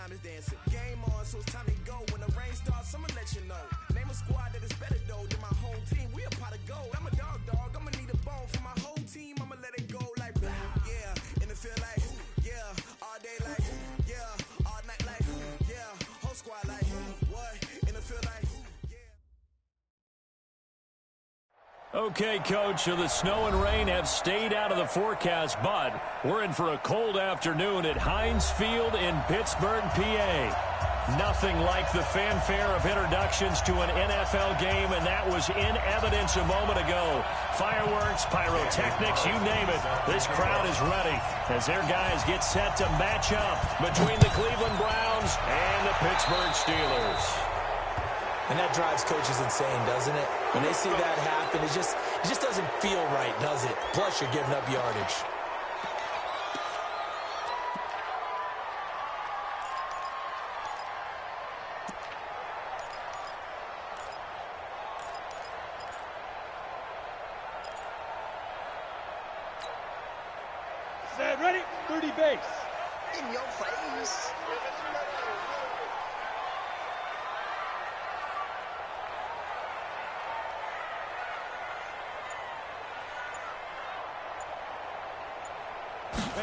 time is dancing. Game on, so it's time to go. When the rain starts, I'ma let you know. Name a squad that is better though than my whole team. We a pot of gold. I'm a dog. I'ma need a bone for my whole team. I'ma let it go like yeah. In the field like yeah. All day like yeah. All night like yeah. Whole squad like what? In the field like yeah. Okay, Coach, so the snow and rain have stayed out of the forecast, but we're in for a cold afternoon at Heinz Field in Pittsburgh, PA. Nothing like the fanfare of introductions to an NFL game, and that was in evidence a moment ago. Fireworks, pyrotechnics, you name it. This crowd is ready as their guys get set to match up between the Cleveland Browns and the Pittsburgh Steelers. And that drives coaches insane, doesn't it? When they see that happen, it just doesn't feel right, does it? Plus, you're giving up yardage. Set, ready? 30 base. In your face.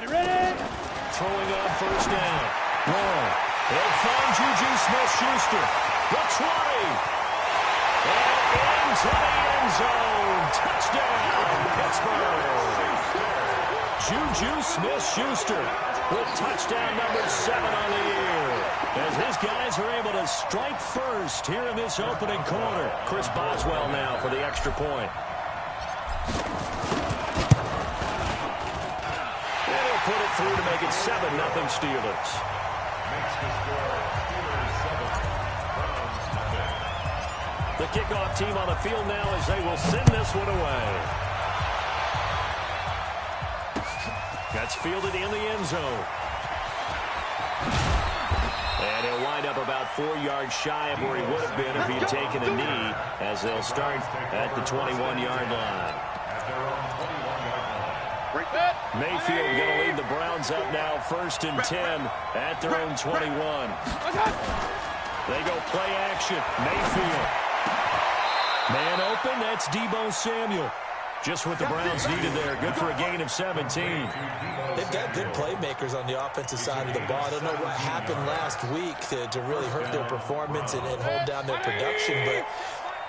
Ready? Throwing on first down. Long. They'll find Juju Smith-Schuster. The 20. And into the end zone. Touchdown, Pittsburgh. Juju Smith-Schuster with touchdown number 7 on the year. As his guys are able to strike first here in this opening quarter. Chris Boswell now for the extra point. Put it through to make it 7-0 Steelers. The kickoff team on the field now as they will send this one away. That's fielded in the end zone. And he'll wind up about 4 yards shy of where he would have been if he had taken a knee, as they'll start at the 21-yard line. Mayfield going to lead the Browns up now, 1st and 10 at their own 21. They go play action. Mayfield. Man open, that's Deebo Samuel. Just what the Browns needed there. Good for a gain of 17. They've got good playmakers on the offensive side of the ball. I don't know what happened last week to really hurt their performance and hold down their production, but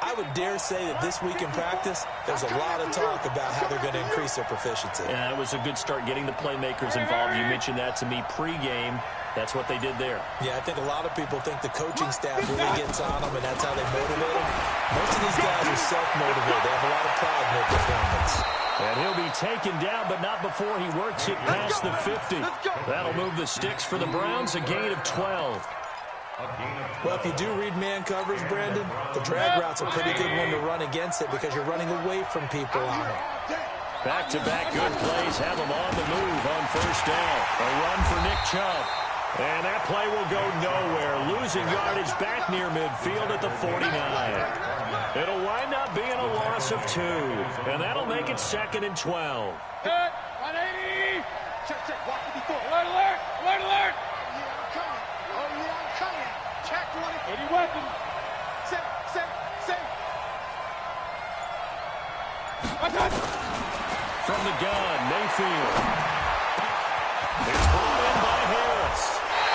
I would dare say that this week in practice, there's a lot of talk about how they're going to increase their proficiency. Yeah, it was a good start getting the playmakers involved. You mentioned that to me pregame. That's what they did there. Yeah, I think a lot of people think the coaching staff really gets on them, and that's how they motivate them. Most of these guys are self-motivated. They have a lot of pride in their performance. And he'll be taken down, but not before he works it past the 50. That'll move the sticks for the Browns, a gain of 12. Well, if you do read man coverage, Brandon, the drag route's a pretty good one to run against it because you're running away from people on it. Back-to-back good plays have them on the move on first down. A run for Nick Chubb. And that play will go nowhere. Losing yardage back near midfield at the 49. It'll wind up being a loss of 2. And that'll make it 2nd and 12. Hit, 180. Check, walk with the foot. Alert, alert, alert. Check 80 weapons. Set. From the gun, Mayfield. It's brought in by Harris.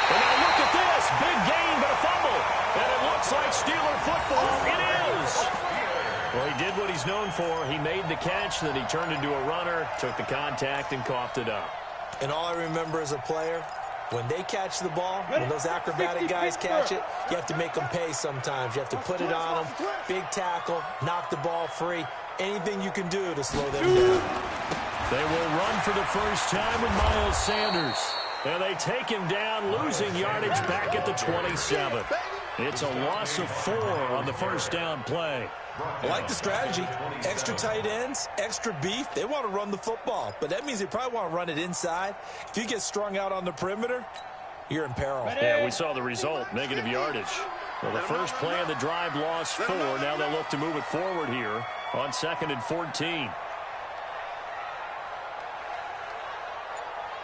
And now look at this. Big gain, but a fumble. And it looks like Steeler football. It is. Well, he did what he's known for. He made the catch, then he turned into a runner, took the contact, and coughed it up. And all I remember as a player, when they catch the ball, when those acrobatic guys catch it, you have to make them pay sometimes. You have to put it on them, big tackle, knock the ball free, anything you can do to slow them down. They will run for the first time with Miles Sanders. And they take him down, losing yardage back at the 27. It's a loss of 4 on the first down play. I like the strategy. Extra tight ends, extra beef. They want to run the football, but that means they probably want to run it inside. If you get strung out on the perimeter, you're in peril. Yeah, we saw the result, negative yardage. Well, the first play of the drive lost 4. Now they'll look to move it forward here on 2nd and 14.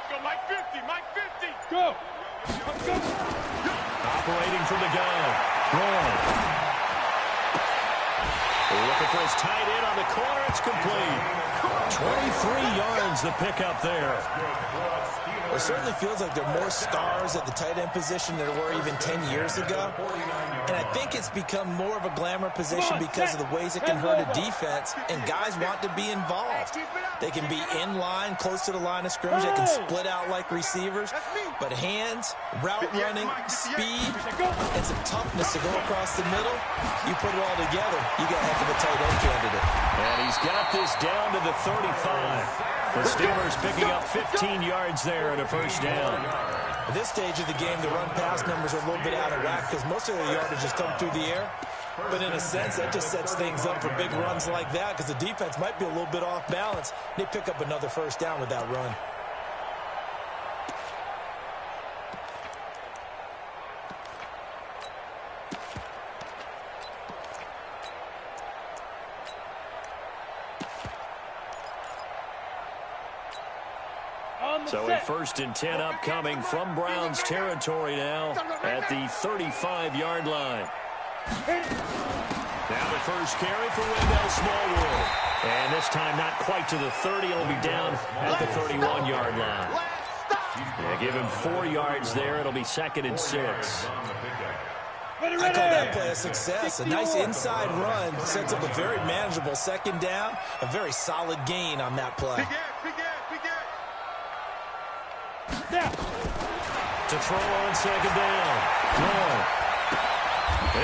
Go, Mike 50. Go. Let's go. Operating from the gun. Roy. Looking for his tight end on the corner. It's complete. 23 yards the pickup there. It certainly feels like there are more stars at the tight end position than there were even 10 years ago. And I think it's become more of a glamour position because of the ways it can hurt a defense, and guys want to be involved. They can be in line, close to the line of scrimmage. They can split out like receivers. But hands, route running, speed, and some toughness to go across the middle, you put it all together, you got a heck of a tight end candidate. And he's got this down to the 35. The Steelers picking up 15 yards there and a first down. At this stage of the game, the run-pass numbers are a little bit out of whack because most of the yardage has come through the air. But in a sense, that just sets things up for big runs like that because the defense might be a little bit off balance. They pick up another first down with that run. So a 1st and 10 upcoming from Browns territory now at the 35-yard line. Now the first carry for Wendell Smallwood. And this time not quite to the 30. It'll be down at the 31-yard line. Yeah, give him 4 yards there. It'll be 2nd and 6. I call that play a success. A nice inside run sets up a very manageable 2nd down. A very solid gain on that play. To throw on 2nd down. No.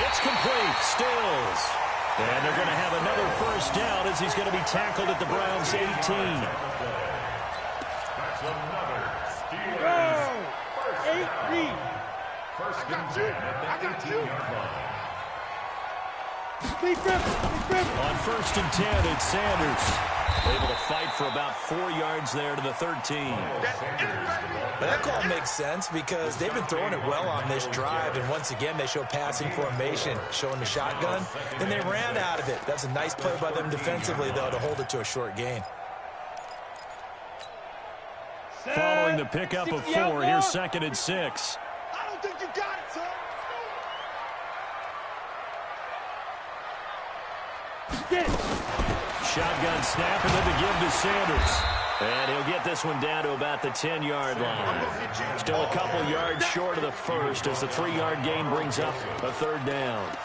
It's complete. Stills. And they're going to have another first down as he's going to be tackled at the Browns' 18. Go! 18. First and 10 at the 18-yard line. On 1st and 10, it's Sanders. Able to fight for about 4 yards there to the 13. That call makes sense because they've been throwing it well on this drive, and once again they show passing formation, showing the shotgun, and they ran out of it. That's a nice play by them defensively, though, to hold it to a short gain. Following the pickup of 4, here's 2nd and 6. I don't think you got it, son. Get it. Shotgun snap, and then to give to Sanders. And he'll get this one down to about the 10-yard line. Still a couple yards short of the first as the 3-yard gain brings up a 3rd down.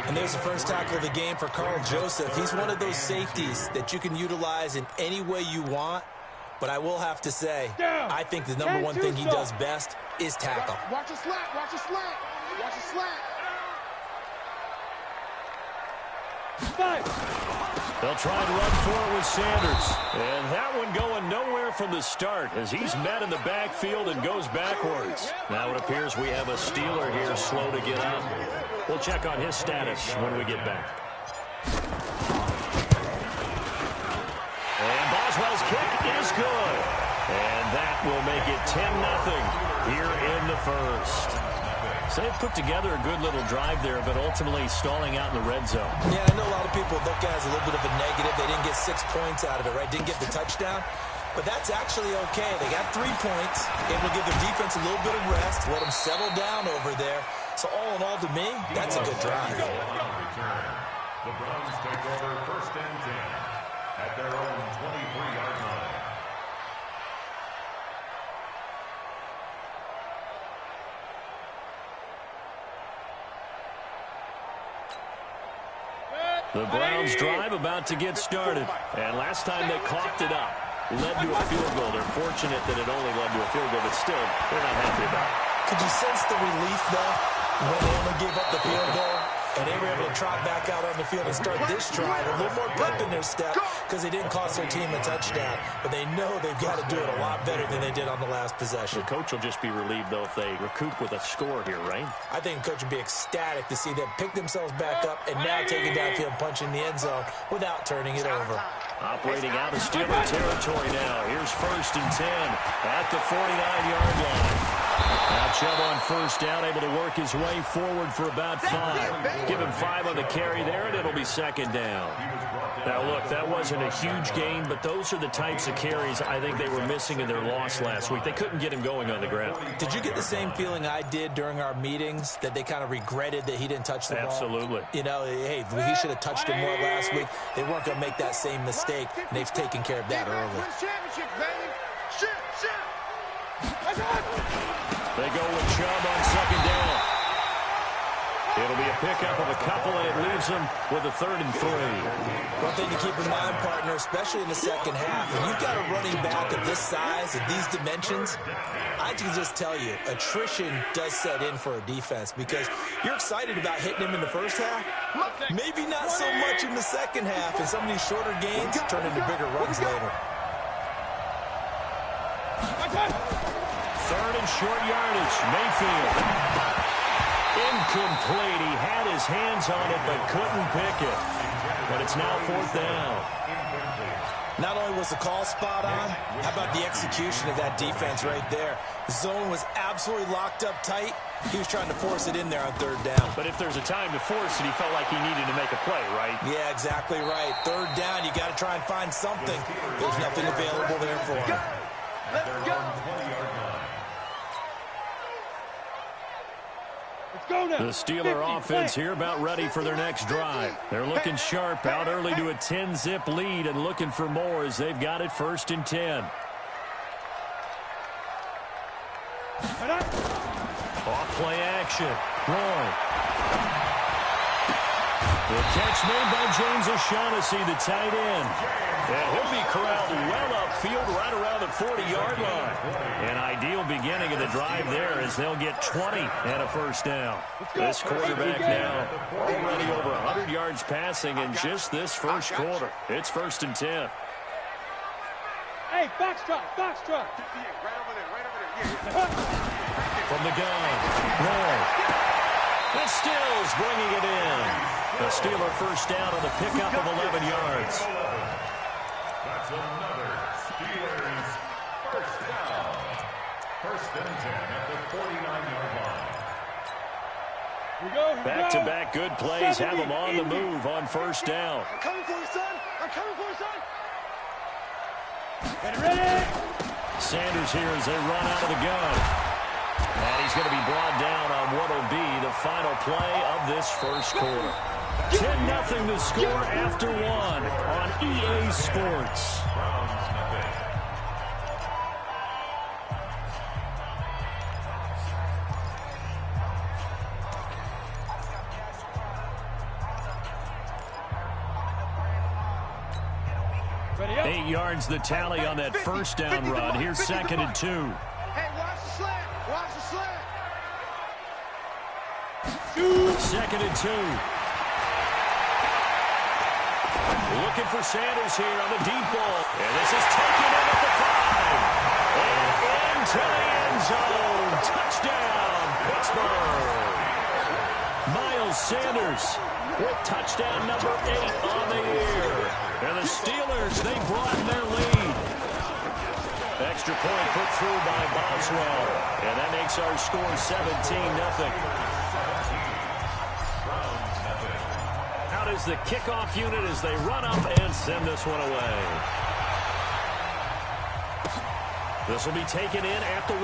And there's the first tackle of the game for Carl Joseph. He's one of those safeties that you can utilize in any way you want. But I will have to say, I think the number one thing he does best is tackle. Watch your slant, watch your slant, watch your slant. 5. They'll try and run for it with Sanders. And that one going nowhere from the start as he's met in the backfield and goes backwards. Now it appears we have a Steeler here slow to get up. We'll check on his status when we get back. And Boswell's kick is good. And that will make it 10-0 here in the first. So they put together a good little drive there, but ultimately stalling out in the red zone. Yeah, I know a lot of people look at it as a little bit of a negative. They didn't get 6 points out of it, right? Didn't get the touchdown. But that's actually okay. They got 3 points. Able to give their defense a little bit of rest, let them settle down over there. So all in all, to me, that's a good drive. The Browns take over 1st and 10 at their own 23-yard line. The Browns drive about to get started. And last time they coughed it up, led to a field goal. They're fortunate that it only led to a field goal, but still, they're not happy about it. Could you sense the relief, though, when they only gave up the field goal? And they were able to trot back out on the field and start this drive. A little more pep in their step because they didn't cost their team a touchdown. But they know they've got to do it a lot better than they did on the last possession. The coach will just be relieved, though, if they recoup with a score here, right? I think the coach would be ecstatic to see them pick themselves back up and now take it downfield and punch in the end zone without turning it over. Operating out of Steeler territory now. Here's 1st and 10 at the 49-yard line. Now Chubb on first down, able to work his way forward for about 5. Give him 5 on the carry there, and it'll be second down. Now, look, that wasn't a huge gain, but those are the types of carries I think they were missing in their loss last week. They couldn't get him going on the ground. Did you get the same feeling I did during our meetings, that they kind of regretted that he didn't touch the ball? Absolutely. You know, hey, he should have touched it more last week. They weren't going to make that same mistake, and they've taken care of that early. They go with Chubb on second down. It'll be a pickup of a couple, and it leaves them with a 3rd and 3. One thing to keep in mind, partner, especially in the second half, when you've got a running back of this size, of these dimensions, I can just tell you, attrition does set in for a defense because you're excited about hitting him in the first half. Maybe not so much in the second half, and some of these shorter gains turn into bigger runs later. 3rd and short yardage. Mayfield. Incomplete. He had his hands on it but couldn't pick it. But it's now 4th down. Not only was the call spot on, how about the execution of that defense right there? The zone was absolutely locked up tight. He was trying to force it in there on 3rd down. But if there's a time to force it, he felt like he needed to make a play, right? Yeah, exactly right. 3rd down, you got to try and find something. There's nothing available there for him. Let's go. The Steeler offense here about ready for their next drive. They're looking sharp, out early to a 10-zip lead and looking for more as they've got it 1st and 10. Off play action. Roy. The catch made by James O'Shaughnessy, the tight end. And he'll be corralled well upfield right around the 40-yard line. An ideal beginning of the drive there as they'll get 20 and a 1st down. This quarterback now already over 100 yards passing in just this first quarter. It's 1st and 10. Hey, box truck. Right over there. From the gun, Roy. And Stills bringing it in. The Steeler 1st down on the pickup of 11 yards. That's another Steelers 1st down. 1st and 10 at the 49-yard line. Back-to-back good plays have them on the move on 1st down. I'm coming for you, son. Get ready. Sanders here as they run out of the gun. And he's going to be brought down on what will be the final play of this first quarter. 10-0 the score after 1 on EA Sports. Eight yards the tally on that 1st down run. Here's 2nd and 2. Hey, watch the slant. 2nd and 2. Looking for Sanders here on the deep ball. And this is taken in at the 5. And into the end zone. Touchdown, Pittsburgh. Miles Sanders with touchdown number 8 on the year. And the Steelers, they broaden their lead. Extra point put through by Boswell. And that makes our score 17-0. Out is the kickoff unit as they run up and send this one away. This will be taken in at the 1.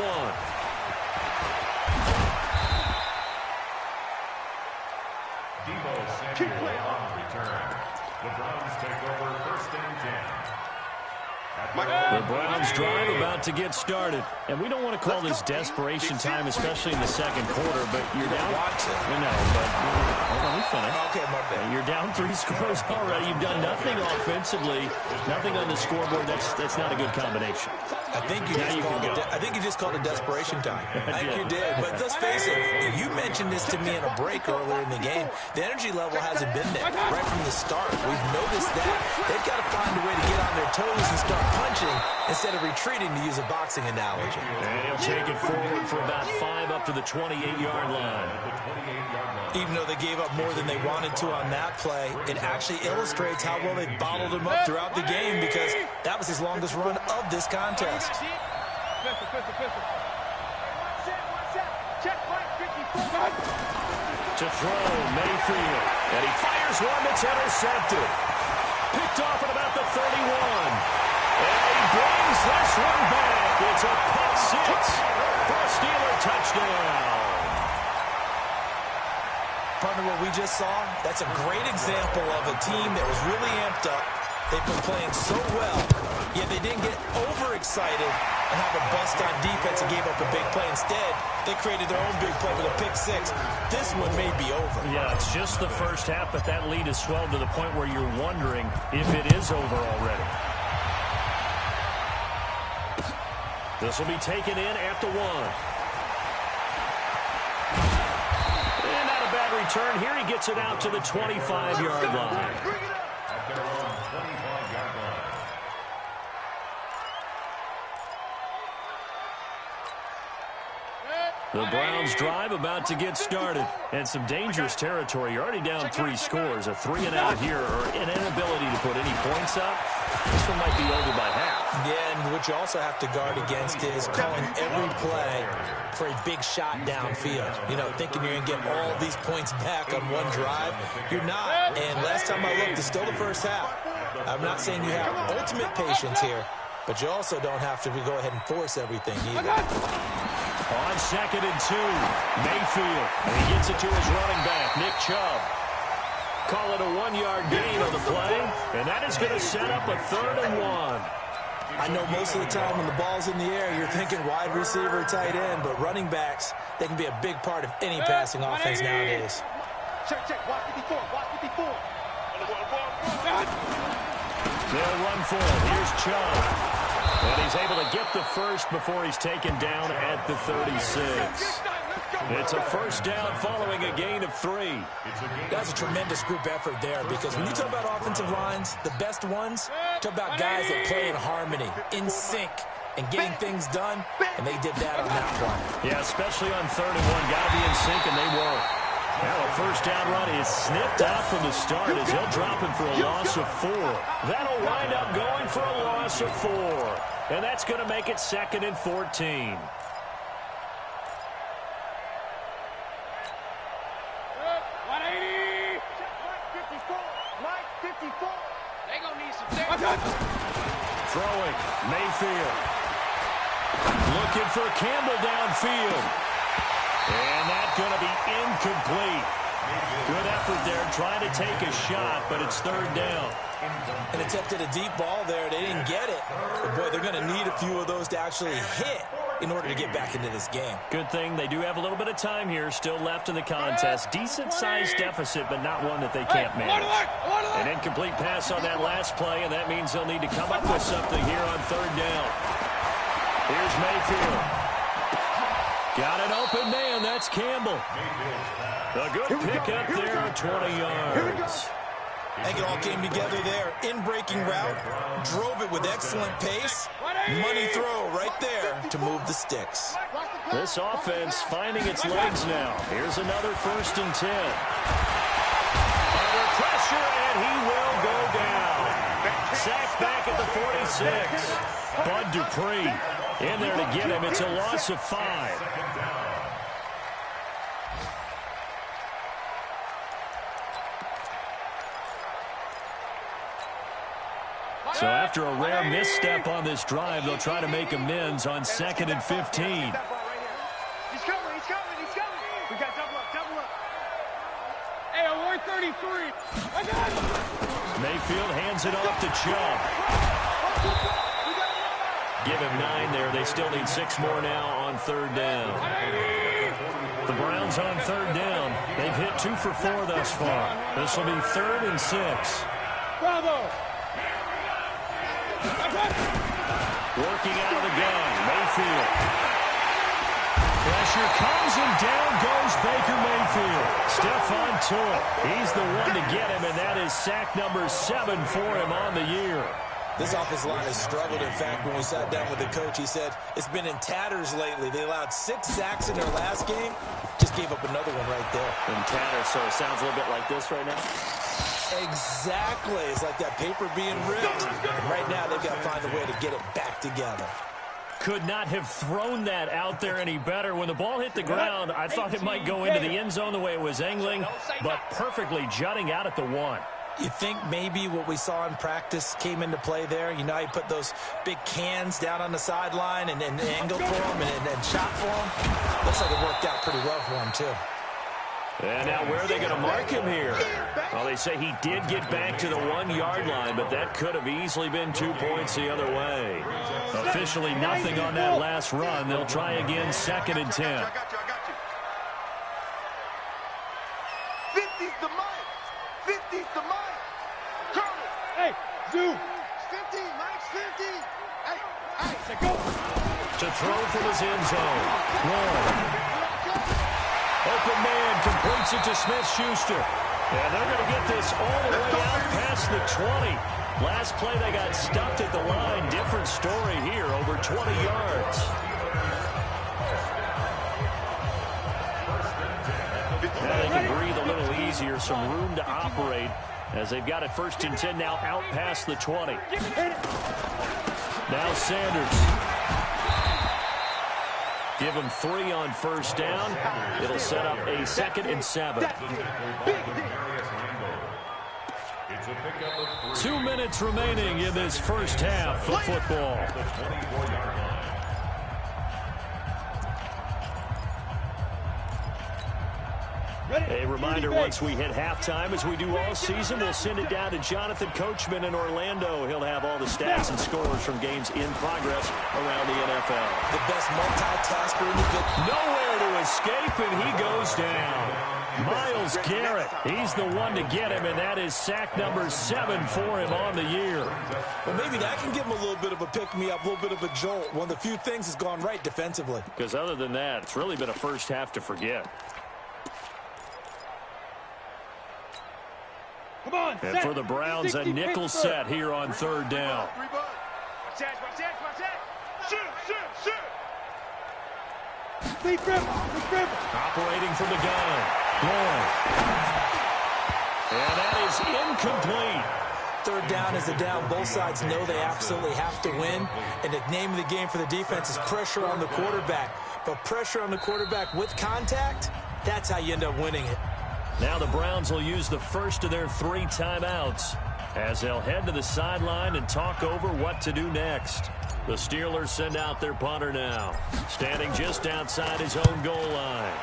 Debo Samuel on return. The Browns take over 1st and 10. The Browns drive about to get started. And we don't want to call this desperation time, especially in the second quarter, but you're down. No, but hold on, we finished. Okay, my bad. You're down 3 scores already. You've done nothing offensively, nothing on the scoreboard. That's not a good combination. I think you just called it desperation time. I think you did. But let's face it, you mentioned this to me in a break earlier in the game. The energy level hasn't been there right from the start. We've noticed that. They've got to find a way to get on their toes and start punching instead of retreating, to use a boxing analogy. And he'll take it forward for about 5 up to the 28-yard line. Even though they gave up more than they wanted to on that play, it actually illustrates how well they bottled him up throughout the game, because that was his longest run of this contest. To throw, Mayfield. And he fires one that's intercepted. Picked off at about the 31. And he brings this one back. It's a pick six for a Steeler touchdown. Partner, what we just saw, that's a great example of a team that was really amped up. They've been playing so well, yet they didn't get overexcited and have a bust on defense and gave up a big play. Instead, they created their own big play with a pick six. This one may be over. Yeah, it's just the first half, but that lead has swelled to the point where you're wondering if it is over already. This will be taken in at the 1. And not a bad return here. He gets it out to the 25-yard line. At their own 25-yard line. The Browns drive about to get started. And some dangerous territory. You're already down 3 scores. A 3-and-out here or an inability to put any points up. This one might be over by half. Yeah, and what you also have to guard against is calling every play for a big shot downfield. You know, thinking you're going to get all these points back on one drive. You're not. And last time I looked, it's still the first half. I'm not saying you have ultimate patience here, but you also don't have to go ahead and force everything either. On 2nd and 2, Mayfield. And he gets it to his running back, Nick Chubb. Call it a 1-yard gain on the play, and that is going to set up a 3rd and 1. I know most of the time when the ball's in the air, you're thinking wide receiver, tight end, but running backs, they can be a big part of any passing offense nowadays. Check. Watch 54. They'll run for it. Here's Chubb. And he's able to get the first before he's taken down at the 36. It's a first down following a gain of 3. That's a tremendous group effort there because when you talk about offensive lines, the best ones, talk about guys that play in harmony, in sync, and getting things done, and they did that on that one. Yeah, especially on 3rd and 1. Got to be in sync, and they were. Now a first down run is sniffed out from the start as he'll drop him for a loss of 4. That'll wind up going for a loss of 4. And that's going to make it 2nd and 14. Throwing, Mayfield. Looking for Campbell downfield. And that's going to be incomplete. Good effort there, trying to take a shot, but it's 3rd down. And attempted a deep ball there. They didn't get it. But, boy, they're going to need a few of those to actually hit in order to get back into this game. Good thing they do have a little bit of time here still left in the contest. Decent-sized deficit, but not one that they can't manage. An incomplete pass on that last play, and that means they'll need to come up with something here on 3rd down. Here's Mayfield. Got an open man. That's Campbell. A good pickup there on 20 yards. I think it all came together there. In-breaking route. Drove it with excellent pace. Money throw right there to move the sticks. This offense finding its legs now. Here's another 1st and 10. Under pressure, and he will go down. Sacked back at the 46. Bud Dupree in there to get him. It's a loss of 5. So after a rare misstep on this drive, they'll try to make amends on 2nd and 15. He's coming. We got double up. Hey, I'm 133. I got him. Mayfield hands it off to Chubb. Give him 9 there. They still need 6 more now on 3rd down. The Browns on 3rd down. They've hit 2 for 4 thus far. This will be 3rd and 6. Bravo. Working out of the gun, Mayfield. Pressure comes and down goes Baker Mayfield. Stephon Tuitt. He's the one to get him, and that is sack number 7 for him on the year. This offensive line has struggled. In fact, when we sat down with the coach, he said it's been in tatters lately. They allowed 6 sacks in their last game. Just gave up another one right there. In tatters, so it sounds a little bit like this right now. Exactly. It's like that paper being ripped. And right now, they've got to find a way to get it back together. could not have thrown that out there any better. When the ball hit the ground, I thought it might go into the end zone the way it was angling, but perfectly jutting out at the 1. You think maybe what we saw in practice came into play there? You know, he put those big cans down on the sideline and angled for him and shot for him. Looks like it worked out pretty well for him, too. And now where are they going to mark him here? Well, they say he did get back to the 1-yard line, but that could have easily been 2 points the other way. Officially nothing on that last run. They'll try again, 2nd and 10. I got you. 50's the mic. 50's the mic. Colonel. Hey, Zoo. 50, Mike's 50. Hey, go. To throw from his end zone. Long. Open man completes it to Smith-Schuster. And they're going to get this all the way out past the 20. Last play they got stuffed at the line. Different story here, over 20 yards. Now they can breathe a little easier, some room to operate as they've got it 1st and 10 now out past the 20. Now Sanders. Give him 3 on 1st down. It'll set up a 2nd and 7. 2 minutes remaining in this first half of football. A reminder, once we hit halftime, as we do all season, we'll send it down to Jonathan Coachman in Orlando. He'll have all the stats and scores from games in progress around the NFL. The best multitasker in the business. Nowhere to escape, and he goes down. Myles Garrett, he's the one to get him, and that is sack number 7 for him on the year. Well, maybe that can give him a little bit of a pick-me-up, a little bit of a jolt. One of the few things has gone right defensively. Because other than that, it's really been a first half to forget. Come on, and for the Browns, a nickel set here on 3rd down. Watch that. Shoot. Lead dribble. Operating from the gun. Long. And that is incomplete. 3rd down is a down. Both sides know they absolutely have to win. And the name of the game for the defense is pressure on the quarterback. But pressure on the quarterback with contact, that's how you end up winning it. Now the Browns will use the first of their 3 timeouts as they'll head to the sideline and talk over what to do next. The Steelers send out their punter now, standing just outside his own goal line.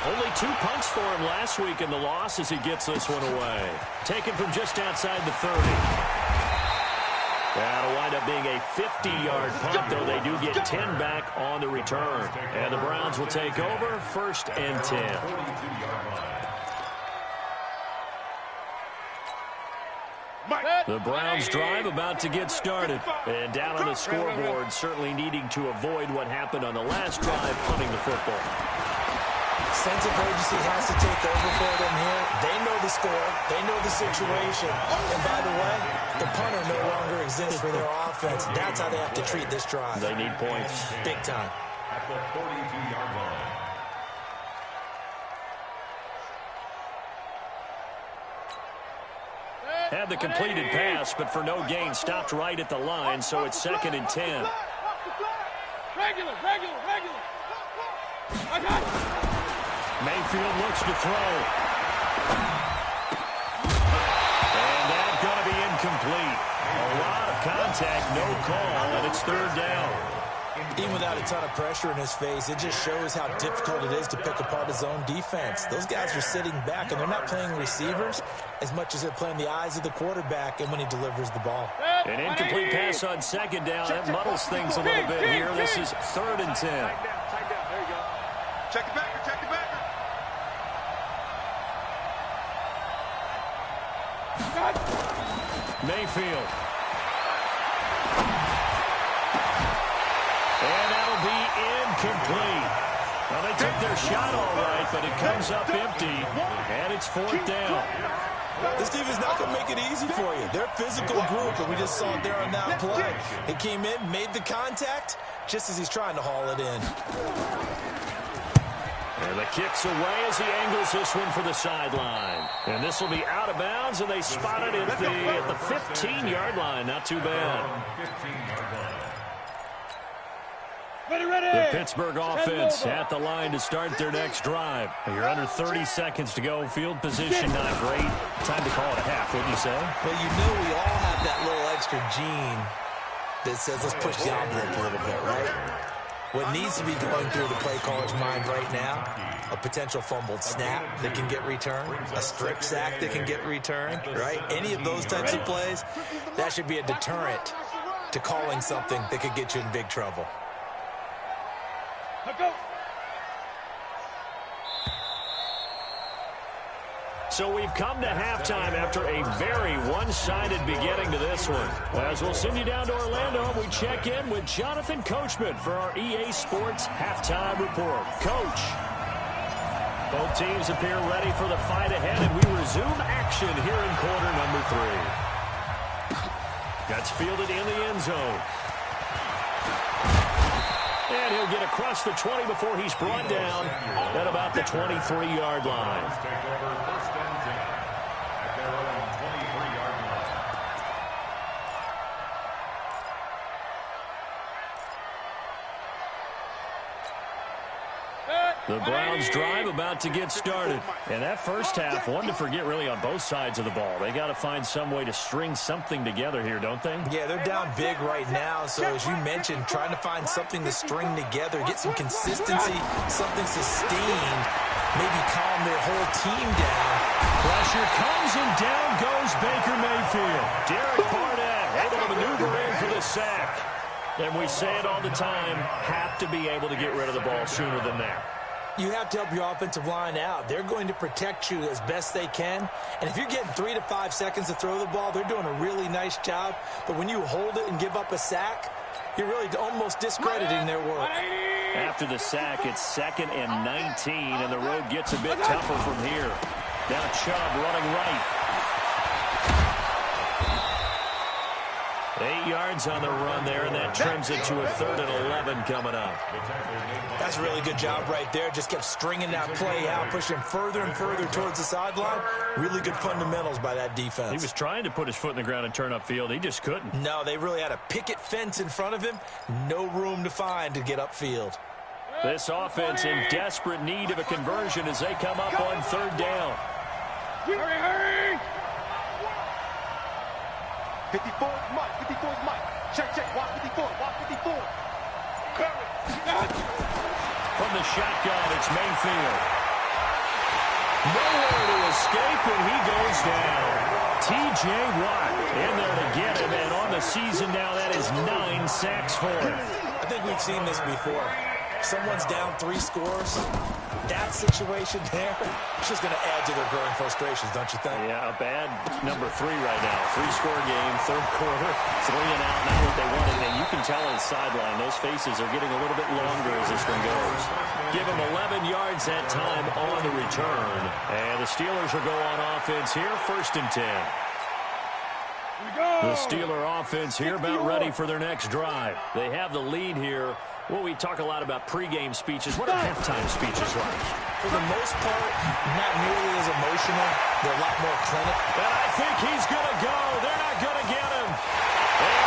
Only 2 punts for him last week in the loss as he gets this one away. Taken from just outside the 30. That'll wind up being a 50-yard punt, though they do get 10 back on the return. And the Browns will take over, 1st and 10. The Browns drive about to get started. And down on the scoreboard, certainly needing to avoid what happened on the last drive, punting the football. Sense of urgency has to take over for them here. They know the score. They know the situation. And by the way, the punter no longer exists for their offense. That's how they have to treat this drive. They need points. Big time. At the 42-yard line. Had the completed pass, but for no gain, stopped right at the line, so it's 2nd and 10. Regular. I got it. Mayfield looks to throw. And that's going to be incomplete. A lot of contact, no call, and it's 3rd down. Even without a ton of pressure in his face, it just shows how difficult it is to pick apart his own defense. Those guys are sitting back, and they're not playing receivers as much as they're playing the eyes of the quarterback and when he delivers the ball. An incomplete pass on 2nd down. That muddles things a little bit here. This is 3rd and 10. Tight down. There you go. Check the backer. Mayfield. And that'll be incomplete. Well, they took their shot all right, but it comes up empty, and it's 4th down. This team is not going to make it easy for you. They're a physical group, and we just saw it there on that play. He came in, made the contact, just as he's trying to haul it in. And the kick's away as he angles this one for the sideline. And this will be out of bounds, and they spot it at the 15-yard line. Not too bad. The Pittsburgh offense at the line to start their next drive. You're under 30 seconds to go. Field position not great. Time to call it a half, wouldn't you say? Well, you know we all have that little extra gene that says let's push the envelope a little bit, right? What needs to be going through the play caller's mind right now, a potential fumbled snap that can get returned, a strip sack that can get returned, right? Any of those types of plays, that should be a deterrent to calling something that could get you in big trouble. So we've come to halftime after a very one-sided beginning to this one. As we'll send you down to Orlando, we check in with Jonathan Coachman for our EA Sports Halftime Report. Coach, both teams appear ready for the fight ahead, and we resume action here in quarter number 3. That's fielded in the end zone. And he'll get across the 20 before he's brought down at about the 23-yard line. The Browns drive about to get started. And that first half, one to forget really on both sides of the ball. They got to find some way to string something together here, don't they? Yeah, they're down big right now. So as you mentioned, trying to find something to string together, get some consistency, something sustained, maybe calm their whole team down. Pressure comes and down goes Baker Mayfield. Derek Barnett able to maneuver in for the sack. And we say it all the time, have to be able to get rid of the ball sooner than that. You have to help your offensive line out. They're going to protect you as best they can. And if you're getting 3 to 5 seconds to throw the ball, they're doing a really nice job. But when you hold it and give up a sack, you're really almost discrediting their work. After the sack, it's 2nd and 19, and the road gets a bit tougher from here. Now Chubb running right. 8 yards on the run there, and that trims it to a 3rd and 11 coming up. That's a really good job right there. Just kept stringing that play out, pushing him further and further towards the sideline. Really good fundamentals by that defense. He was trying to put his foot in the ground and turn upfield. He just couldn't. No, they really had a picket fence in front of him. No room to find to get upfield. This offense in desperate need of a conversion as they come up on 3rd down. Hurry, hurry! 54 is Mike. 54 is Mike. Check, check. Watch 54. Watch 54. From the shotgun, it's Mayfield. Nowhere to escape, and he goes down. T.J. Watt in there to get him, and on the season now, that is 9 sacks for him. I think we've seen this before. Someone's down 3 scores. That situation there, it's just going to add to their growing frustrations, don't you think? Yeah, a bad number 3 right now. 3-score game, 3rd quarter, 3 and out, not what they wanted. And you can tell on the sideline, those faces are getting a little bit longer as this one goes. Give them 11 yards that time on the return. And the Steelers will go on offense here, 1st and 10. The Steeler offense here about ready for their next drive. They have the lead here. Well, we talk a lot about pregame speeches. What are halftime speeches like? For the most part, not nearly as emotional. They're a lot more clinical. And I think he's going to go. They're not going to get him. And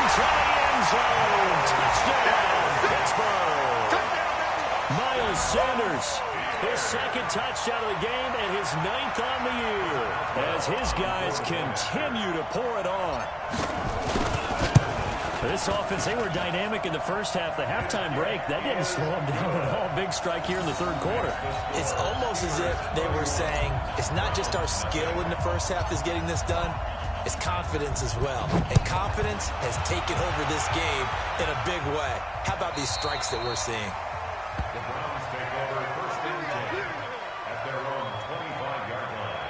into the end zone. Touchdown, Pittsburgh. Miles Sanders, his 2nd touchdown of the game and his 9th on the year as his guys continue to pour it on. This offense, they were dynamic in the first half. The halftime break, that didn't slow them down at all. Big strike here in the 3rd quarter. It's almost as if they were saying, it's not just our skill in the first half that's getting this done, it's confidence as well. And confidence has taken over this game in a big way. How about these strikes that we're seeing? The Browns take over 1st and 10 at their own 25-yard line.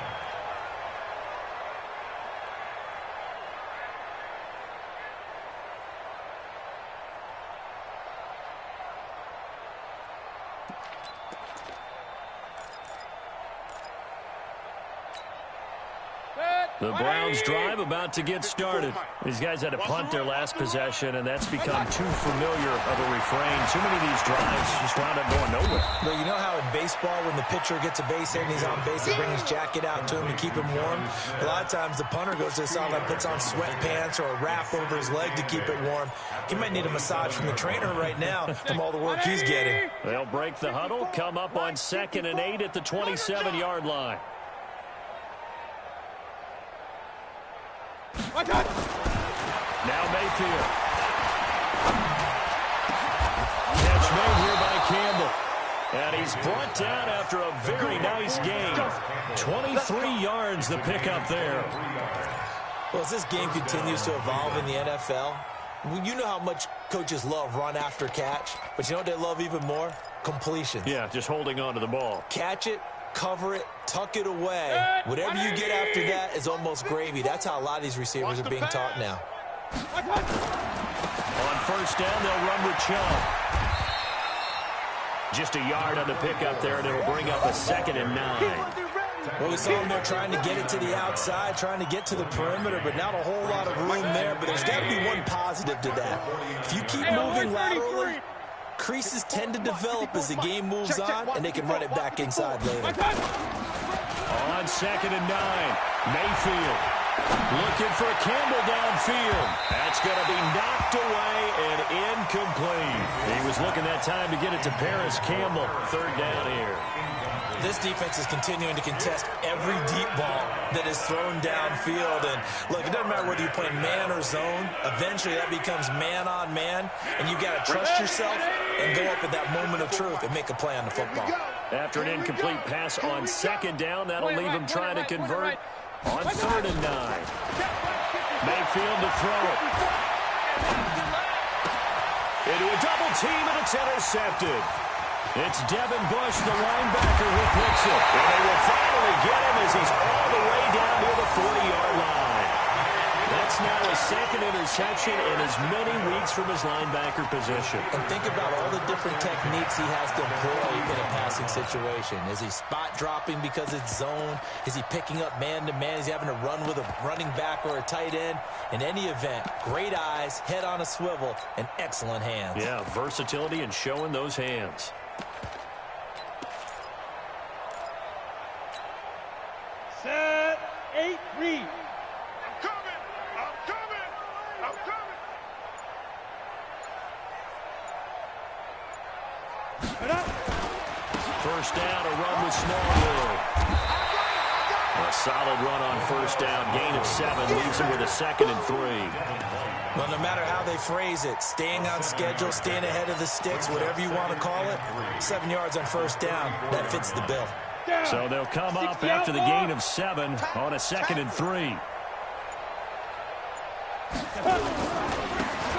The Browns drive about to get started. These guys had to punt their last possession, and that's become too familiar of a refrain. Too many of these drives just wound up going nowhere. Well, you know how in baseball when the pitcher gets a base hit and he's on base, they bring his jacket out to him to keep him warm? A lot of times the punter goes to the sideline, puts on sweatpants or a wrap over his leg to keep it warm. He might need a massage from the trainer right now from all the work he's getting. They'll break the huddle, come up on 2nd and 8 at the 27-yard line. Now Mayfield. Catch made here by Campbell. And he's brought down after a very nice game. 23 yards the pickup there. Well, as this game continues to evolve in the NFL, you know how much coaches love run after catch, but you know what they love even more? Completions. Yeah, just holding on to the ball. Catch it, cover it, tuck it away. Whatever you get after that is almost gravy. That's how a lot of these receivers are being taught now. On 1st down, they'll run with Chubb. Just a yard on the pickup there, and it'll bring up a 2nd and 9. Well, we saw him there trying to get it to the outside, trying to get to the perimeter, but not a whole lot of room there. But there's got to be one positive to that. If you keep moving laterally, creases tend to develop as the game moves on, and they can run it back inside later. On 2nd and 9, Mayfield looking for Campbell downfield. That's going to be knocked away and incomplete. He was looking that time to get it to Paris Campbell. 3rd down here. This defense is continuing to contest every deep ball that is thrown downfield. And look, it doesn't matter whether you play man or zone. Eventually that becomes man on man, and you got to trust yourself and go up at that moment of truth and make a play on the football. After an incomplete pass on 2nd down, that'll leave him trying to convert on 3rd and 9. Mayfield to throw it. Into a double team, and it's intercepted. It's Devin Bush, the linebacker, who picks it. And they will finally get him as he's all the way down near the 40-yard line. That's now his 2nd interception in as many weeks from his linebacker position. And think about all the different techniques he has to employ in a passing situation. Is he spot dropping because it's zone? Is he picking up man-to-man? Is he having to run with a running back or a tight end? In any event, great eyes, head on a swivel, and excellent hands. Yeah, versatility and showing those hands. Set, 8, read. I'm coming! I'm coming! I'm coming! First down, a run with Smallwood. A solid run on 1st down. Gain of 7 leaves him with a 2nd and 3. Well, no matter how they phrase it, staying on schedule, staying ahead of the sticks, whatever you want to call it, 7 yards on 1st down, that fits the bill. So they'll come up after the gain of 7 on a 2nd and 3.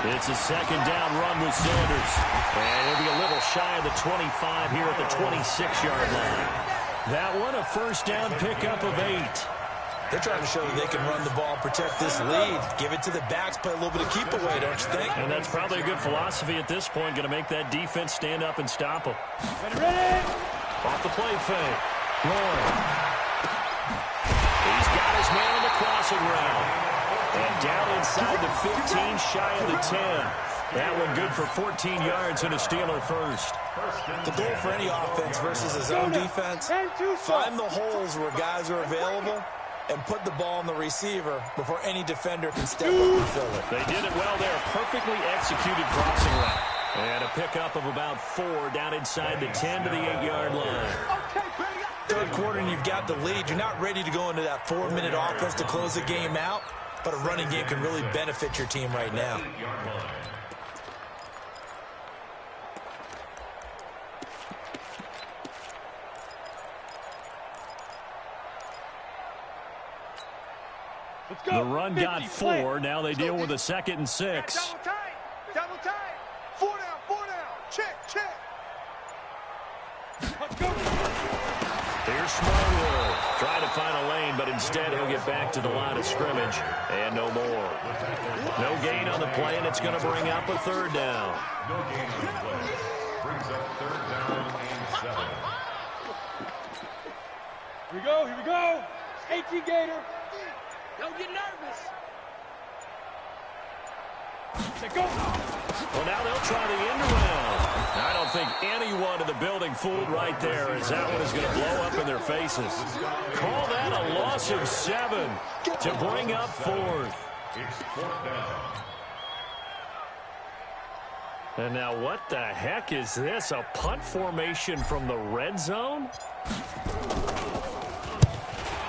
It's a 2nd down run with Sanders. And he'll be a little shy of the 25 here at the 26-yard line. That one, a 1st down pickup of 8. They're trying to show that they can run the ball and protect this lead. Give it to the backs, play a little bit of keep away, don't you think? And that's probably a good philosophy at this point. Going to make that defense stand up and stop them. Ready? Off the play fake. Roy. He's got his man on the crossing route. And down inside the 15, shy of the 10. That one good for 14 yards and a Steeler first. The goal for any offense versus a zone defense, find the holes where guys are available and put the ball on the receiver before any defender can step up and fill it. They did it well there. Perfectly executed crossing route. And a pickup of about 4 down inside the 10 to the 8-yard line. 3rd quarter and you've got the lead. You're not ready to go into that 4-minute offense to close the game out, but a running game can really benefit your team right now. The run got 4. Now they deal with a 2nd and 6. Double tight. Double tight. 4 down. 4 down. Check. Check. Let's go. Here's Smallwood. Trying to find a lane, but instead he'll get back to the line of scrimmage. And no more. No gain on the play, and it's going to bring up a 3rd down. No gain on the play. Brings up 3rd down and 7. Here we go. Here we go. 18 Gator. Don't get nervous. Say go. Well, now they'll try the end around. I don't think anyone in the building fooled right there, as that one is going to blow up in their faces. Call that a loss of 7 to bring up 4th. It's 4th down. And now what the heck is this? A punt formation from the red zone?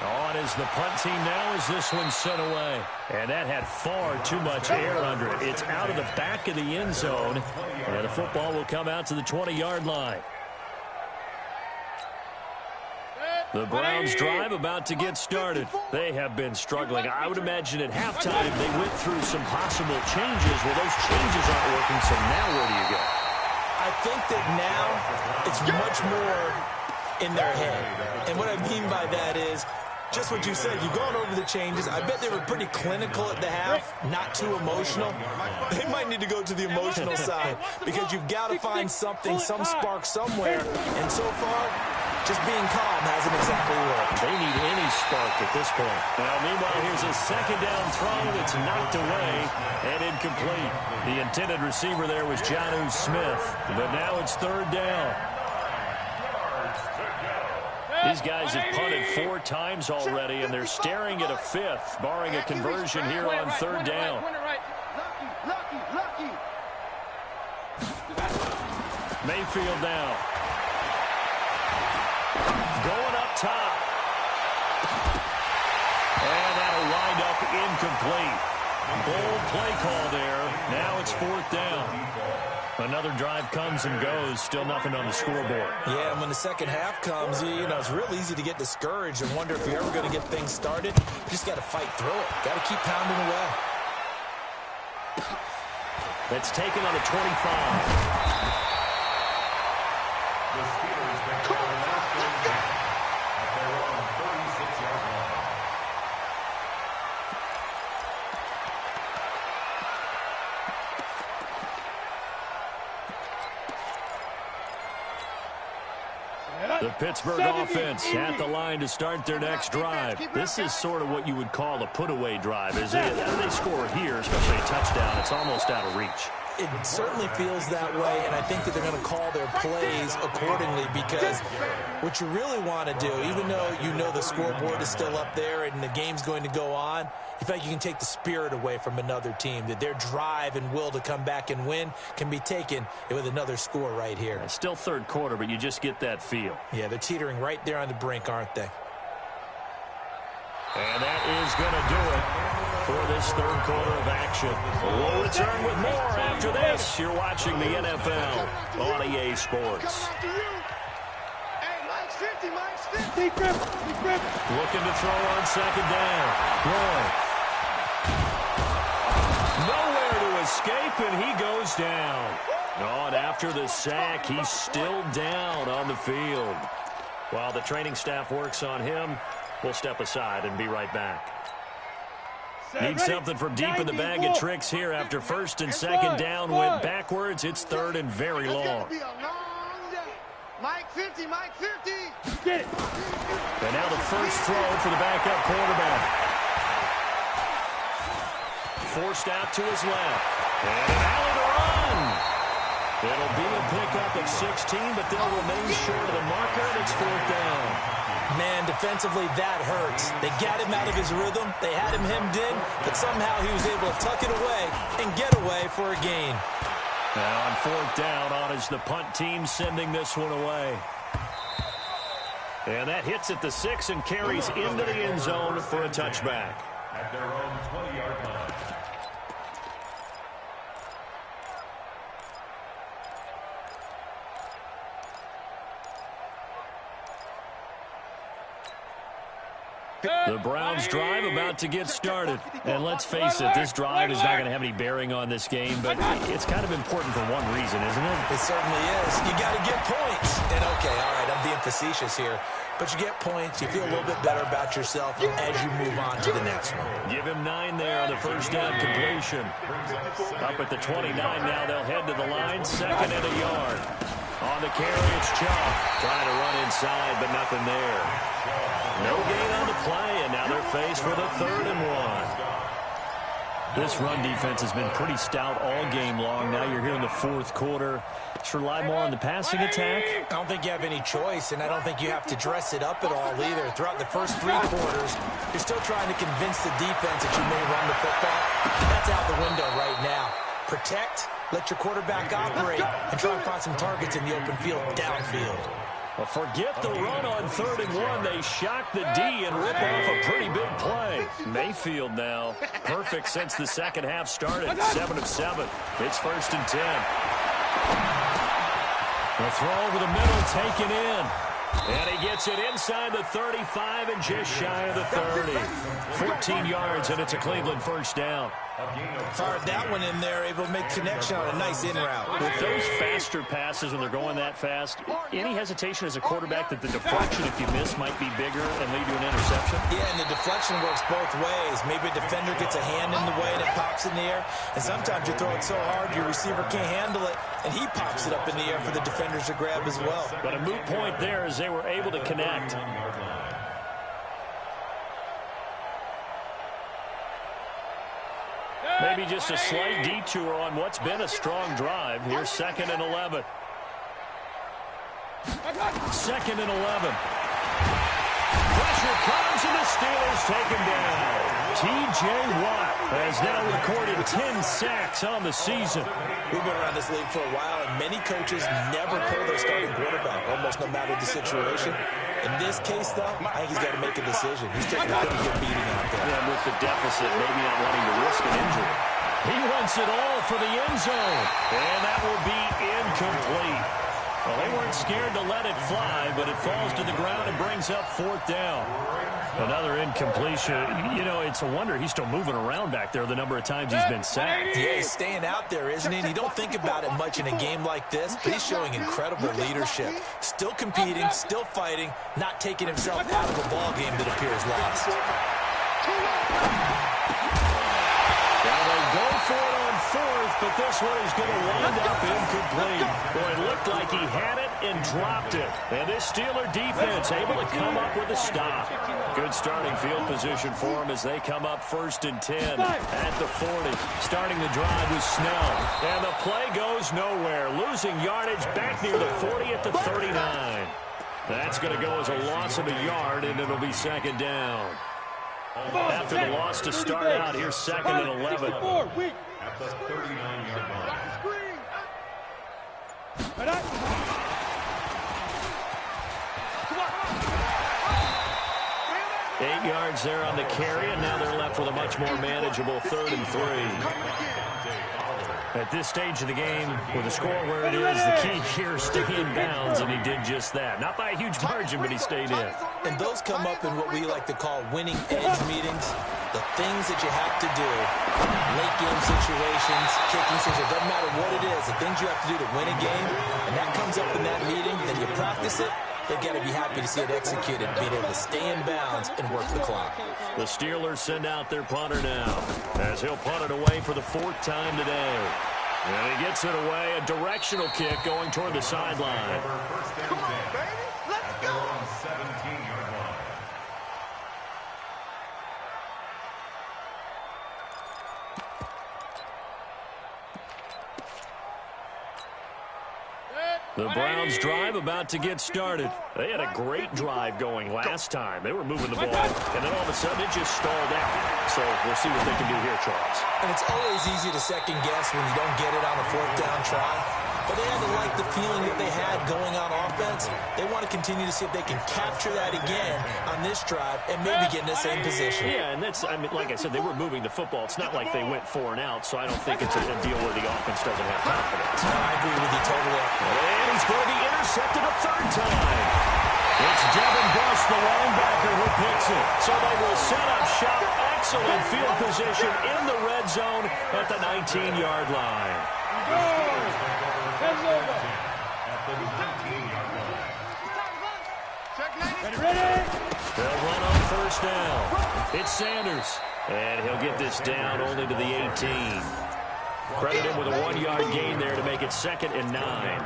On is the punt team now as this one's sent away. And that had far too much air under it. It's out of the back of the end zone. And the football will come out to the 20-yard line. The Browns drive about to get started. They have been struggling. I would imagine at halftime they went through some possible changes. Well, those changes aren't working, so now where do you go? I think that now it's much more in their head. And what I mean by that is just what you said. You've gone over the changes. I bet they were pretty clinical at the half, not too emotional. They might need to go to the emotional side because you've got to find something, some spark somewhere. And so far, just being calm hasn't exactly worked. They need any spark at this point. Now, meanwhile, here's a second down throw that's knocked away and incomplete. The intended receiver there was Jonnu Smith, but now it's 3rd down. These guys have punted 4 times already, and they're staring at a 5th, barring a conversion here on 3rd down. Mayfield now. Going up top. And that'll wind up incomplete. Bold play call there. Now it's 4th down. Another drive comes and goes. Still nothing on the scoreboard. Yeah, and when the second half comes, you know, it's real easy to get discouraged and wonder if you're ever going to get things started. You just got to fight through it. Got to keep pounding away. That's taken on the 25. The Steelers make their last third down at their own 36-yard line. The Pittsburgh offense at the line to start their next drive. This is sort of what you would call a put-away drive, is it? They score here, especially a touchdown. It's almost out of reach. It certainly feels that way, and I think that they're going to call their plays accordingly because what you really want to do, even though you know the scoreboard is still up there and the game's going to go on, in fact, you can take the spirit away from another team, that their drive and will to come back and win can be taken with another score right here. It's still 3rd quarter, but you just get that feel. Yeah, they're teetering right there on the brink, aren't they? And that is going to do it for this 3rd quarter of action. We'll return with more after this. You're watching the NFL on EA Sports. Looking to throw on 2nd down. Roy. Nowhere to escape, and he goes down. Oh, and after the sack, he's still down on the field. While the training staff works on him, we'll step aside and be right back. Need something from deep in the bag of tricks here after 1st and 2nd down went backwards. It's 3rd and very long. Mike 50, Mike 50. Get it. And now the first throw for the backup quarterback. Forced out to his left. And an alley to run. It'll be a pickup of 16, but they'll remain short of the marker, and it's 4th down. Man, defensively, that hurts. They got him out of his rhythm. They had him hemmed in, but somehow he was able to tuck it away and get away for a gain. Now on 4th down, on is the punt team sending this one away. And that hits at the 6 and carries into the end zone for a touchback. At their own 20-yard line. The Browns drive about to get started. And let's face it, this drive is not going to have any bearing on this game, but it's kind of important for one reason, isn't it? It certainly is. You got to get points. And okay, all right, I'm being facetious here, but you get points, you feel a little bit better about yourself as you move on to the next one. Give him 9 there on the first down completion. Up at the 29 now, they'll head to the line, 2nd and a yard. On the carry, it's Chubb. Trying to run inside, but nothing there. No gain on the play, and now they're faced with a 3rd and 1. This run defense has been pretty stout all game long. Now you're here in the fourth quarter. Should rely more on the passing attack? I don't think you have any choice, and I don't think you have to dress it up at all either. Throughout the first 3 quarters, you're still trying to convince the defense that you may run the football. That's out the window right now. Protect, let your quarterback operate, and try and find some targets in the open field downfield. Well, forget the run on 3rd and 1. They shock the D and rip off a pretty big play. Mayfield now, perfect since the second half started. 7 of 7. It's 1st and 10. The throw over the middle, taken in. And he gets it inside the 35 and just shy of the 30. 14 yards, and it's a Cleveland first down. Fired that one in there, able to make connection on a nice in route. With those faster passes when they're going that fast, any hesitation as a quarterback that the deflection, if you miss, might be bigger and lead to an interception? Yeah, and the deflection works both ways. Maybe a defender gets a hand in the way and it pops in the air. And sometimes you throw it so hard your receiver can't handle it, and he pops it up in the air for the defenders to grab as well. But a moot point there as they were able to connect. Maybe just a slight detour on what's been a strong drive. Here's 2nd and 11. 2nd and 11. Pressure comes, and the Steelers take him down. T.J. Watt has now recorded 10 sacks on the season. We've been around this league for a while, and many coaches never pull their starting quarterback, almost no matter the situation. In this case, though, I think he's got to make a decision. He's taking a pretty good beating out there. Yeah, with the deficit, maybe not wanting to risk an injury. He wants it all for the end zone, and that will be incomplete. Well, they weren't scared to let it fly, but it falls to the ground and brings up 4th down. Another incompletion. You know, it's a wonder he's still moving around back there the number of times he's been sacked. Yeah, he's staying out there, isn't he? And you don't think about it much in a game like this, but he's showing incredible leadership. Still competing, still fighting, not taking himself out of a ball game that appears lost. Now they go for it on 4th, but this one is going to wind up incomplete. Boy, it looked like he had it and dropped it. And this Steeler defense able to come up with a stop. Good starting field position for them as they come up 1st and 10 at the 40. Starting the drive with Snell. And the play goes nowhere. Losing yardage back near the 40 at the 39. That's going to go as a loss of a yard, and it'll be 2nd down. After the loss to start out, here's 2nd and 11. At the 39-yard line. 8 yards there on the carry, and now they're left with a much more manageable 3rd and 3. At this stage of the game, with the score where it is, the key here is stay in bounds, and he did just that. Not by a huge margin, but he stayed in. And those come up in what we like to call winning edge meetings. The things that you have to do, late game situations, kicking situations, doesn't matter what it is, the things you have to do to win a game, and that comes up in that meeting, then you practice it. They've got to be happy to see it executed, being able to stay in bounds and work the clock. The Steelers send out their punter now, as he'll punt it away for the 4th time today. And he gets it away, a directional kick going toward the sideline. Come on, baby, let's go. 17-yard line. The Browns drive about to get started. They had a great drive going last time. They were moving the ball, and then all of a sudden it just stalled out. So we'll see what they can do here, Charles. And it's always easy to second guess when you don't get it on a 4th down try. But they had to like the feeling that they had going on offense. They want to continue to see if they can capture that again on this drive and maybe get in the same position. Yeah, and that's, I mean, like I said, they were moving the football. It's not like they went 4 and out, so I don't think it's a deal where the offense doesn't have confidence. No, I agree with you totally. And he's going to be intercepted a 3rd time. It's Devin Bush, the linebacker, who picks it. So they will set up shop. Excellent field position in the red zone at the 19-yard line. At the 19-yard line. Ready? They'll run on 1st down. It's Sanders. And he'll get this down only to the 18. Credit him with a 1-yard gain there to make it 2nd and 9.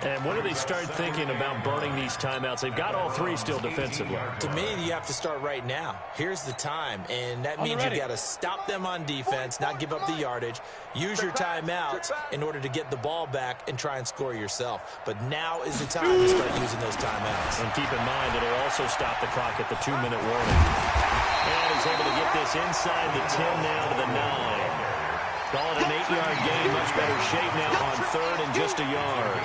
And when do they start thinking about burning these timeouts? They've got all three still defensively. To me, you have to start right now. Here's the time, and that means you got to stop them on defense, not give up the yardage, use your timeouts in order to get the ball back and try and score yourself. But now is the time to start using those timeouts. And keep in mind, it'll also stop the clock at the 2-minute warning. And he's able to get this inside the 10 now to the 9. Call it an 8-yard gain, much better shape now on 3rd and just a yard.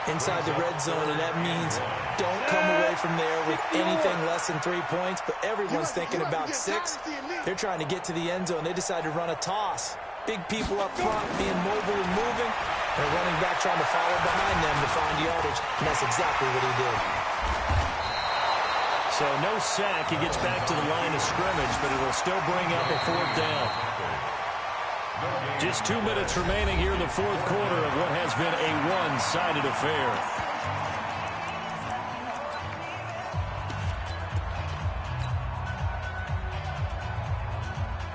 Inside the red zone, and that means don't come away from there with anything less than 3 points, but everyone's thinking about 6. They're trying to get to the end zone. They decide to run a toss. Big people up front being mobile and moving, and a running back trying to follow behind them to find yardage, and that's exactly what he did. So no sack. He gets back to the line of scrimmage, but it'll still bring up a 4th down. Just 2 minutes remaining here in the 4th quarter of what has been a one-sided affair.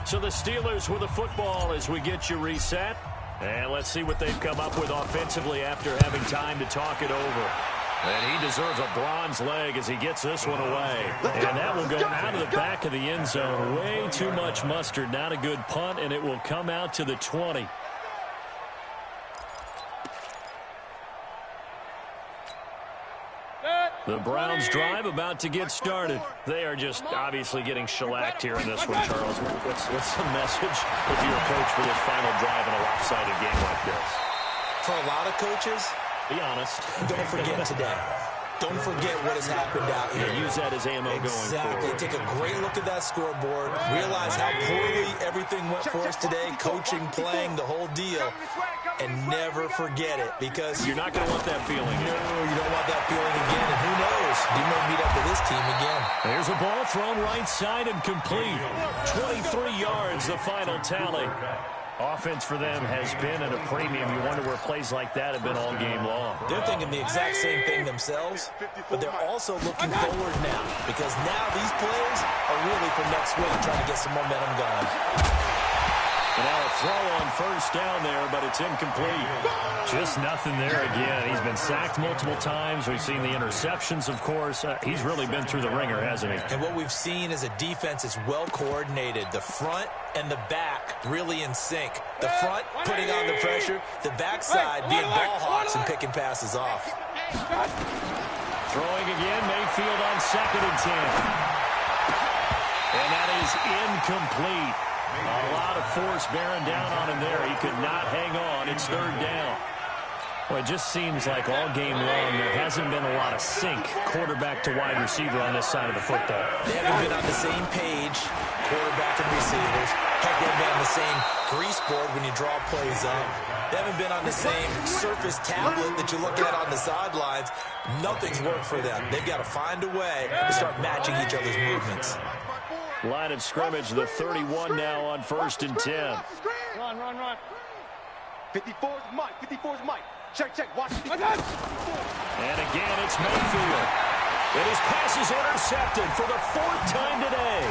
So the Steelers with the football as we get you reset. And let's see what they've come up with offensively after having time to talk it over. And he deserves a bronze leg as he gets this one away. And that will go out of the back of the end zone. Way too much mustard. Not a good punt, and it will come out to the 20. The Browns drive about to get started. They are just obviously getting shellacked here in this one, Charles. What's the message if you're a coach for this final drive in a lopsided game like this? For a lot of coaches, be honest. Don't forget today. Don't forget what has happened out here. Yeah, use that as ammo going forward. Take a great look at that scoreboard. Realize how poorly everything went for us today. Coaching, playing, the whole deal. And never forget it, because you're not going to want that feeling. No, you don't want that feeling again. And who knows? You may meet up with this team again. There's a ball thrown right side and complete. 23 yards, the final tally. Offense for them has been at a premium. You wonder where plays like that have been all game long. They're thinking the exact same thing themselves, but they're also looking forward now, because now these plays are really for next week, trying to get some momentum going. And now a throw on 1st down there, but it's incomplete. Just nothing there again. He's been sacked multiple times. We've seen the interceptions, of course. He's really been through the ringer, hasn't he? And what we've seen is a defense that's well coordinated. The front and the back really in sync. The front putting on the pressure. The backside being ball hawks and picking passes off. Throwing again, Mayfield on 2nd and 10. And that is incomplete. A lot of force bearing down on him there. He could not hang on. It's 3rd down. Well, it just seems like all game long there hasn't been a lot of sync quarterback to wide receiver on this side of the football. They haven't been on the same page, quarterback and receivers. Heck, they haven't been on the same grease board when you draw plays up. They haven't been on the same surface tablet that you look at on the sidelines. Nothing's worked for them. They've got to find a way to start matching each other's movements. Line of scrimmage, the 31 now on 1st and 10. Run. 54's Mike. 54's Mike. Check. Watch. And again, it's Mayfield. And his pass is intercepted for the 4th time today.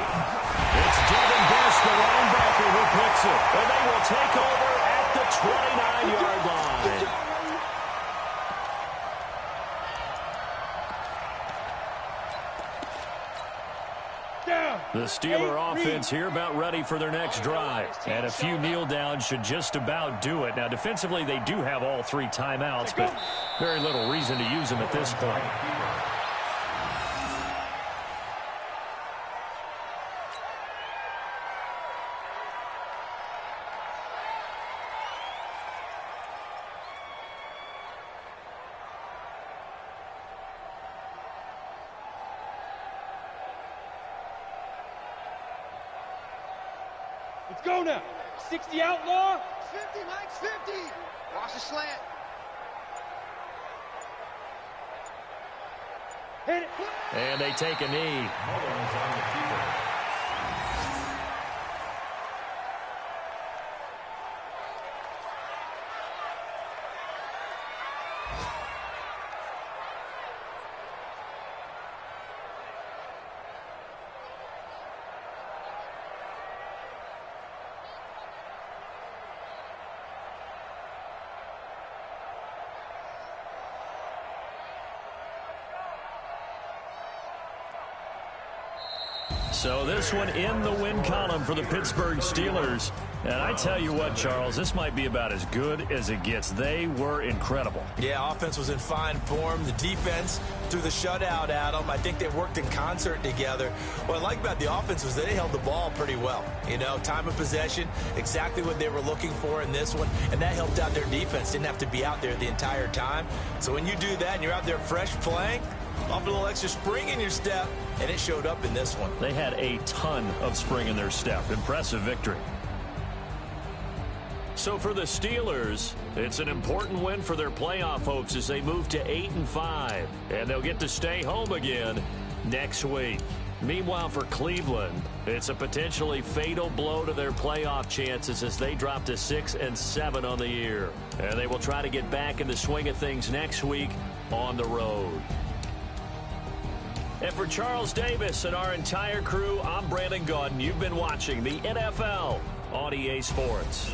It's Devin Bush, the linebacker, who picks it. And they will take over at the 29-yard line. The Steeler offense here about ready for their next drive. And a few kneel downs should just about do it. Now, defensively, they do have all 3 timeouts, but very little reason to use them at this point. Let's go now. 60 outlaw. 50, Mike's 50. Watch the slant. Hit it. And they take a knee. So this one in the win column for the Pittsburgh Steelers. And I tell you what, Charles, this might be about as good as it gets. They were incredible. Yeah, offense was in fine form. The defense threw the shutout at them. I think they worked in concert together. What I like about the offense was they held the ball pretty well. You know, time of possession, exactly what they were looking for in this one. And that helped out their defense. Didn't have to be out there the entire time. So when you do that and you're out there fresh playing, off a little extra spring in your step, and it showed up in this one. They had a ton of spring in their step. Impressive victory. So for the Steelers, it's an important win for their playoff hopes as they move to 8-5. And they'll get to stay home again next week. Meanwhile, for Cleveland, it's a potentially fatal blow to their playoff chances as they drop to 6-7 on the year. And they will try to get back in the swing of things next week on the road. And for Charles Davis and our entire crew, I'm Brandon Gaudin. You've been watching the NFL on EA Sports.